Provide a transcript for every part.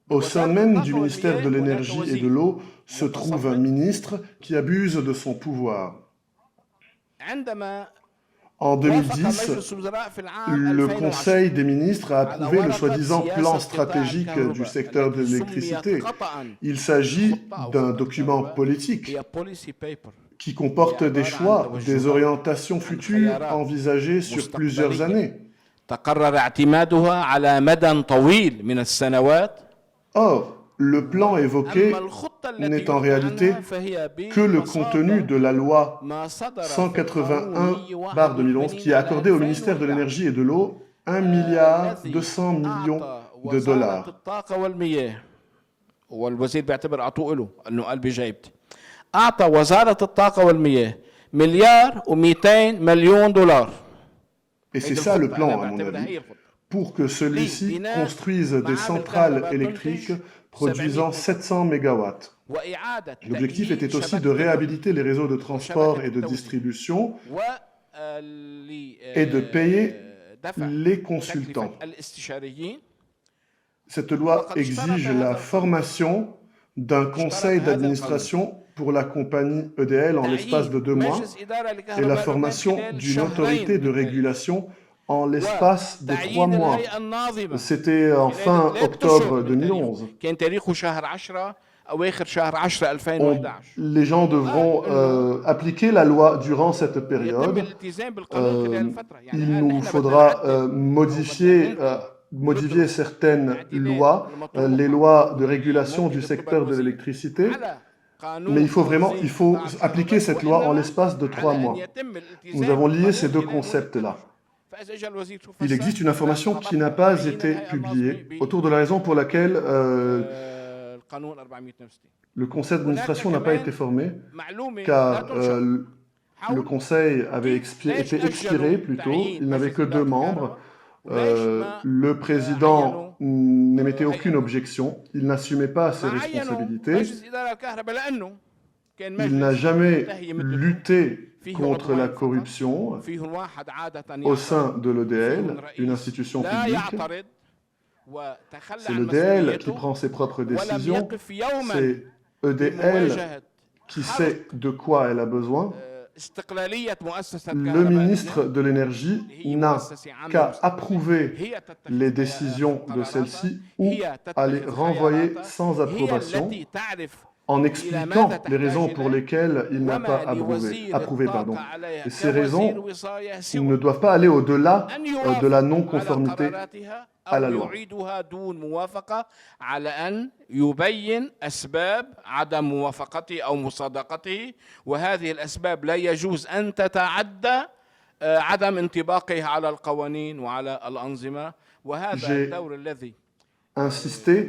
Au sein même du ministère de l'Énergie et de l'Eau se trouve un ministre qui abuse de son pouvoir. En 2010, le Conseil des ministres a approuvé le soi-disant plan stratégique du secteur de l'électricité. Il s'agit d'un document politique qui comporte des choix, des orientations futures envisagées sur plusieurs années. Or, le plan évoqué n'est en réalité que le contenu de la loi 181/2011 qui a accordé au ministère de l'Énergie et de l'Eau 1,2 milliard de dollars. والوزير بيعتبر اعطوه له انه قال بجايبتي اعطى وزاره الطاقه والمياه مليار و200 مليون دولار. Et c'est ça le plan, à mon avis, pour que celui-ci construise des centrales électriques produisant 700 mégawatts. L'objectif était aussi de réhabiliter les réseaux de transport et de distribution et de payer les consultants. Cette loi exige la formation d'un conseil d'administration pour la compagnie EDL en l'espace de 2 mois et la formation d'une autorité de régulation en l'espace de 3 mois. C'était en fin octobre 2011. Les gens devront appliquer la loi durant cette période. Il nous faudra modifier certaines lois, les lois de régulation du secteur de l'électricité, mais il faut appliquer cette loi en l'espace de 3 mois. Nous avons lié ces deux concepts-là. Il existe une information qui n'a pas été publiée autour de la raison pour laquelle le conseil d'administration n'a pas été formé, car le conseil avait été expiré plutôt, il n'avait que 2 membres. Le président n'émettait aucune objection, il n'assumait pas ses responsabilités, il n'a jamais lutté contre la corruption au sein de l'EDL, une institution publique. C'est l'EDL qui prend ses propres décisions, c'est EDL qui sait de quoi elle a besoin. Le ministre de l'Énergie n'a qu'à approuver les décisions de celle-ci ou à les renvoyer sans approbation en expliquant les raisons pour lesquelles il n'a pas approuvé. Et ces raisons ne doivent pas aller au-delà de la non-conformité à la loi. يبين أسباب عدم موافقته أو مصادقته وهذه الأسباب لا يجوز أن تتعدى عدم انطباقه على القوانين وعلى الأنظمة وهذا الدور الذي insisté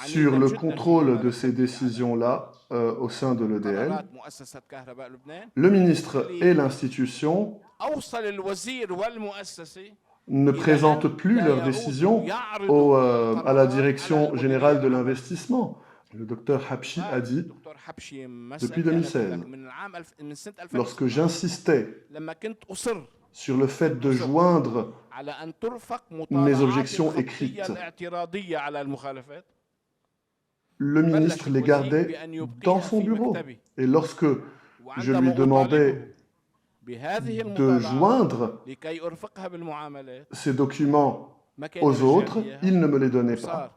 sur le contrôle de ces décisions-là au sein de l'EDL. Le ministre et l'institution ne présentent plus leurs décisions à la Direction générale de l'investissement. Le docteur Habshi a dit, depuis 2016, lorsque j'insistais sur le fait de joindre mes objections écrites, le ministre les gardait dans son bureau. Et lorsque je lui demandais de joindre ces documents aux autres, il ne me les donnait pas.